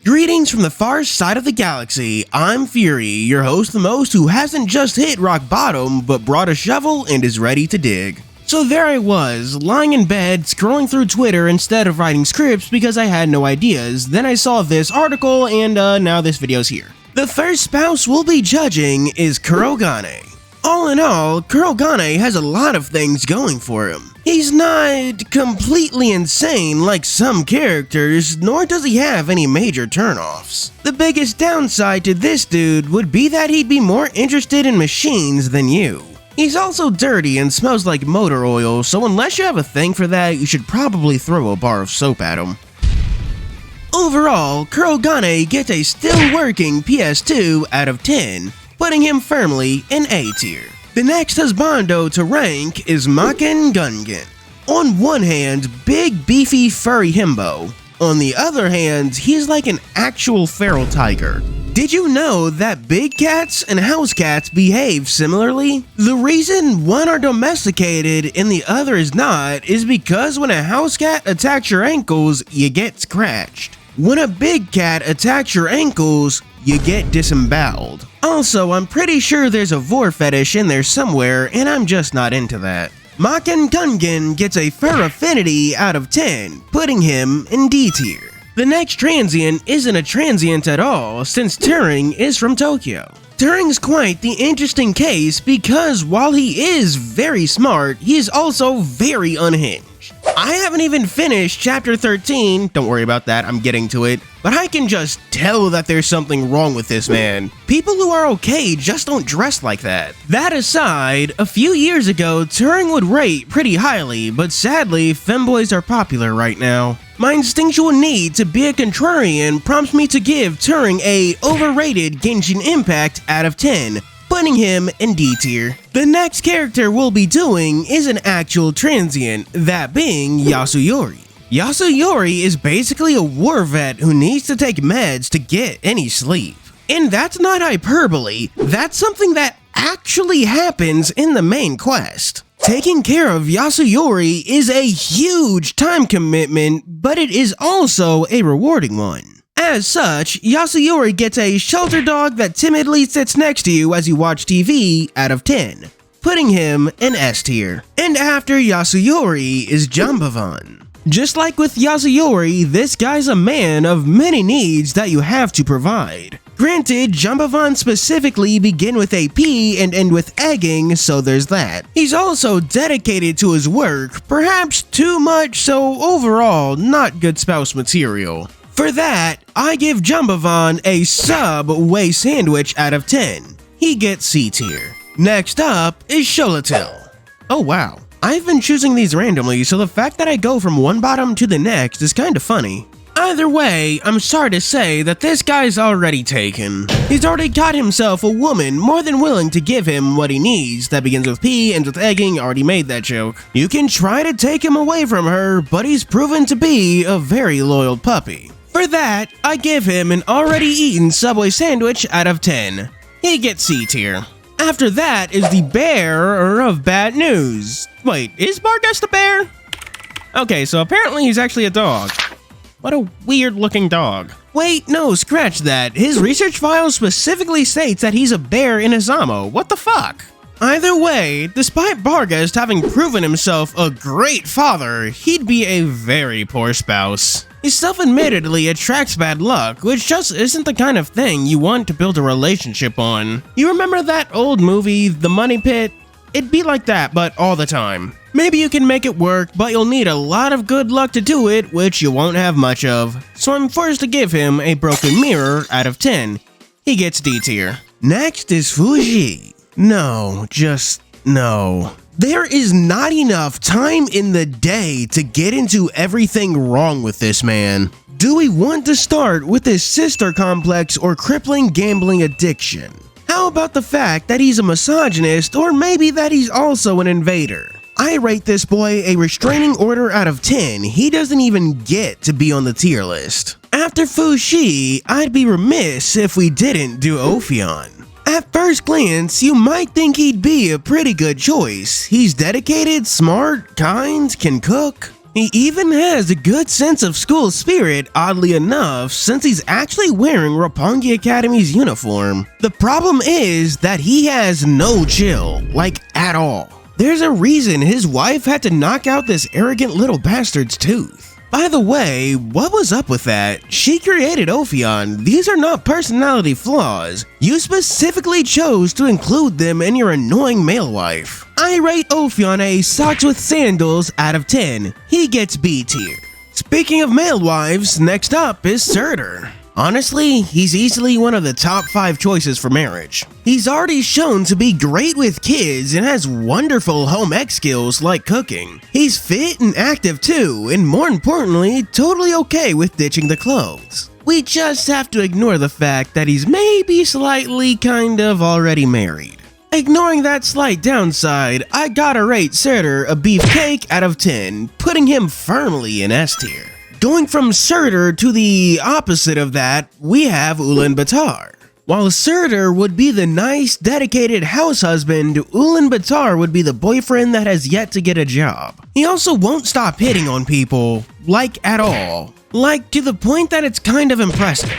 Greetings from the far side of the galaxy, I'm Fury, your host the most who hasn't just hit rock bottom, but brought a shovel and is ready to dig. So there I was, lying in bed, scrolling through Twitter instead of writing scripts because I had no ideas, then I saw this article and now this video's here. The first spouse we'll be judging is Kirogane. All in all, Kirogane has a lot of things going for him. He's not completely insane like some characters, nor does he have any major turnoffs. The biggest downside to this dude would be that he'd be more interested in machines than you. He's also dirty and smells like motor oil, so unless you have a thing for that, you should probably throw a bar of soap at him. Overall, Kirogane gets a still working PS2 out of 10, putting him firmly in A tier. The next husbando to rank is Muck Gungan. On one hand, big beefy furry himbo. On the other hand, he's like an actual feral tiger. Did you know that big cats and house cats behave similarly? The reason one are domesticated and the other is not is because when a house cat attacks your ankles, you get scratched. When a big cat attacks your ankles, you get disemboweled. Also, I'm pretty sure there's a vor fetish in there somewhere, and I'm just not into that. Muck Gungan gets a fur affinity out of 10, putting him in D tier. The next transient isn't a transient at all, since Turing is from Tokyo. Turing's quite the interesting case because while he is very smart, he is also very unhinged. I haven't even finished chapter 13, don't worry about that, I'm getting to it, but I can just tell that there's something wrong with this man. People who are okay just don't dress like that. That aside, a few years ago, Turing would rate pretty highly, but sadly, femboys are popular right now. My instinctual need to be a contrarian prompts me to give Turing a overrated Genshin Impact out of 10, putting him in D tier. The next character we'll be doing is an actual transient, that being Yasuyori. Yasuyori is basically a war vet who needs to take meds to get any sleep. And that's not hyperbole, that's something that actually happens in the main quest. Taking care of Yasuyori is a huge time commitment, but it is also a rewarding one. As such, Yasuyori gets a shelter dog that timidly sits next to you as you watch TV out of 10, putting him in S tier. And after Yasuyori is Jambavon. Just like with Yasuyori, this guy's a man of many needs that you have to provide. Granted, Jambavon specifically begin with AP and end with egging, so there's that. He's also dedicated to his work, perhaps too much, so overall, not good spouse material. For that, I give Jambavon a Subway sandwich out of 10. He gets C tier. Next up is Sholetel. Oh wow, I've been choosing these randomly, so the fact that I go from one bottom to the next is kinda funny. Either way, I'm sorry to say that this guy's already taken. He's already got himself a woman more than willing to give him what he needs. That begins with P, ends with egging, already made that joke. You can try to take him away from her, but he's proven to be a very loyal puppy. For that, I give him an already eaten Subway sandwich out of 10. He gets C tier. After that is the bearer of bad news. Wait, is Bargus the bear? Okay, so apparently he's actually a dog. What a weird looking dog. Wait, no, scratch that. His research file specifically states that he's a bear in HOUSAMO. What the fuck? Either way, despite Bargus having proven himself a great father, he'd be a very poor spouse. He self-admittedly attracts bad luck, which just isn't the kind of thing you want to build a relationship on. You remember that old movie, The Money Pit? It'd be like that, but all the time. Maybe you can make it work, but you'll need a lot of good luck to do it, which you won't have much of. So I'm forced to give him a broken mirror out of 10. He gets D tier. Next is Fuji. No, just no. There is not enough time in the day to get into everything wrong with this man. Do we want to start with his sister complex or crippling gambling addiction? How about the fact that he's a misogynist, or maybe that he's also an invader? I rate this boy a restraining order out of 10. He doesn't even get to be on the tier list. After Fuji, I'd be remiss if we didn't do Opion. At first glance, you might think he'd be a pretty good choice. He's dedicated, smart, kind, can cook. He even has a good sense of school spirit, oddly enough, since he's actually wearing Roppongi Academy's uniform. The problem is that he has no chill, like at all. There's a reason his wife had to knock out this arrogant little bastard's tooth. By the way, what was up with that? She created Opion. These are not personality flaws. You specifically chose to include them in your annoying male wife. I rate Opion a socks with sandals out of 10. He gets B tier. Speaking of male wives, next up is Seto. Honestly, he's easily one of the top 5 choices for marriage. He's already shown to be great with kids and has wonderful home ec skills like cooking. He's fit and active too, and more importantly, totally okay with ditching the clothes. We just have to ignore the fact that he's maybe slightly kind of already married. Ignoring that slight downside, I gotta rate Seto a beefcake out of 10, putting him firmly in S tier. Going from Seto to the opposite of that, we have Ulen. While Seto would be the nice, dedicated house husband, Ulen would be the boyfriend that has yet to get a job. He also won't stop hitting on people, like at all. Like to the point that it's kind of impressive.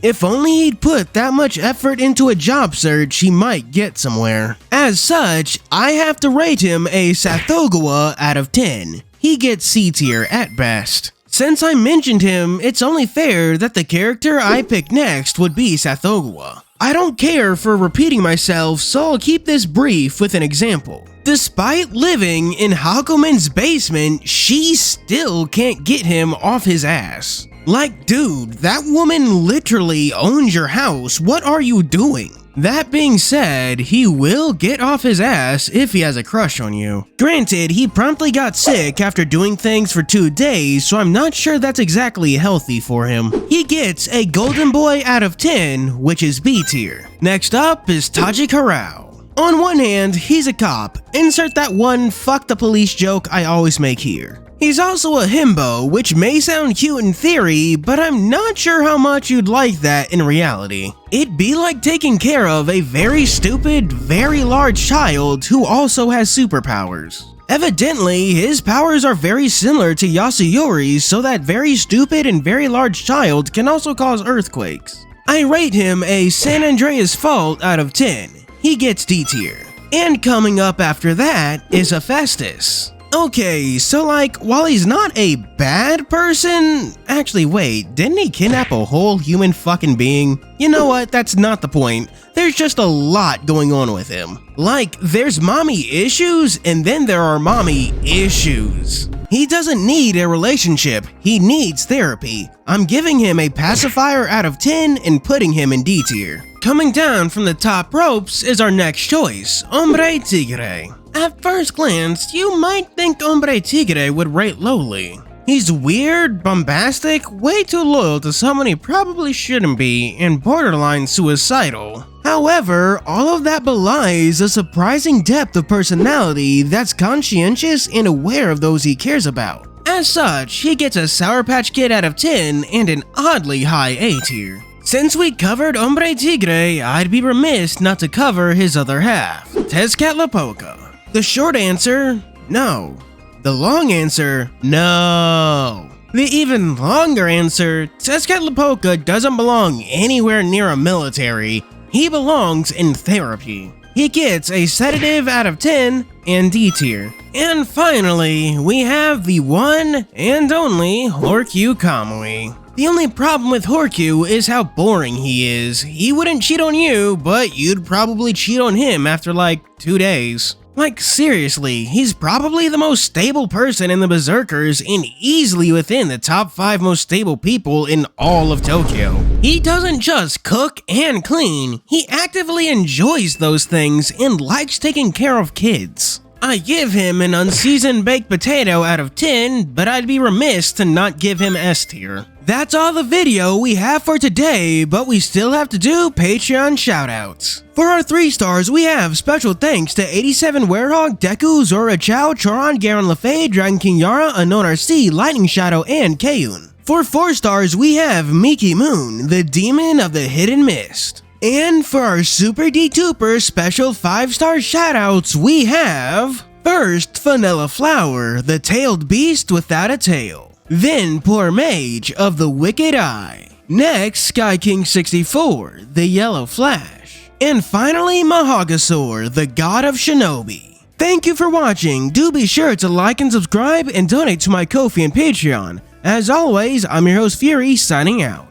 If only he'd put that much effort into a job search, he might get somewhere. As such, I have to rate him a Sathogawa out of 10. He gets C tier at best. Since I mentioned him, it's only fair that the character I pick next would be Sathogawa. I don't care for repeating myself, so I'll keep this brief with an example. Despite living in Hakumen's basement, she still can't get him off his ass. Like, dude, that woman literally owns your house. What are you doing? That being said, he will get off his ass if he has a crush on you. Granted, he promptly got sick after doing things for 2 days, so I'm not sure that's exactly healthy for him. He gets a golden boy out of 10, which is B tier. Next up is Taji Karao. On one hand, he's a cop. Insert that one fuck the police joke I always make here. He's also a himbo, which may sound cute in theory, but I'm not sure how much you'd like that in reality. It'd be like taking care of a very stupid, very large child who also has superpowers. Evidently, his powers are very similar to Yasuyori's, so that very stupid and very large child can also cause earthquakes. I rate him a San Andreas Fault out of 10. He gets D tier. And coming up after that is a Festus. Okay, so like, while he's not a bad person, actually wait, didn't he kidnap a whole human fucking being? You know what, that's not the point. There's just a lot going on with him. Like, there's mommy issues, and then there are mommy issues. He doesn't need a relationship, he needs therapy. I'm giving him a pacifier out of 10 and putting him in D tier. Coming down from the top ropes is our next choice, Ombre Tigre. At first glance, you might think Ombre Tigre would rate lowly. He's weird, bombastic, way too loyal to someone he probably shouldn't be, and borderline suicidal. However, all of that belies a surprising depth of personality that's conscientious and aware of those he cares about. As such, he gets a Sour Patch Kid out of 10 and an oddly high A tier. Since we covered Ombre Tigre, I'd be remiss not to cover his other half, Tezcat Lapoca. The short answer, no. The long answer, no. The even longer answer, Tezcat Lapoca doesn't belong anywhere near a military. He belongs in therapy. He gets a sedative out of 10 and D tier. And finally, we have the one and only Horku Kamui. The only problem with Horku is how boring he is. He wouldn't cheat on you, but you'd probably cheat on him after like 2 days. Like seriously, he's probably the most stable person in the Berserkers and easily within the top 5 most stable people in all of Tokyo. He doesn't just cook and clean, he actively enjoys those things and likes taking care of kids. I give him an unseasoned baked potato out of 10, but I'd be remiss to not give him S tier. That's all the video we have for today, but we still have to do Patreon shoutouts. For our 3 stars, we have special thanks to 87 Werehog, Deku, Zora Chow, Choron, Garen Lefay, Dragon King Yara, Unknown RC, Lightning Shadow, and Kayun. For 4 stars, we have Miki Moon, the Demon of the Hidden Mist. And for our Super D-Tuber special 5-star shoutouts, we have First, Vanilla Flower, the tailed beast without a tail. Then Poor Mage of the Wicked Eye. Next, Sky King 64, the Yellow Flash. And finally, Mahagasaur, the God of Shinobi. Thank you for watching. Do be sure to like and subscribe and donate to my Ko-fi and Patreon. As always, I'm your host Fury, signing out.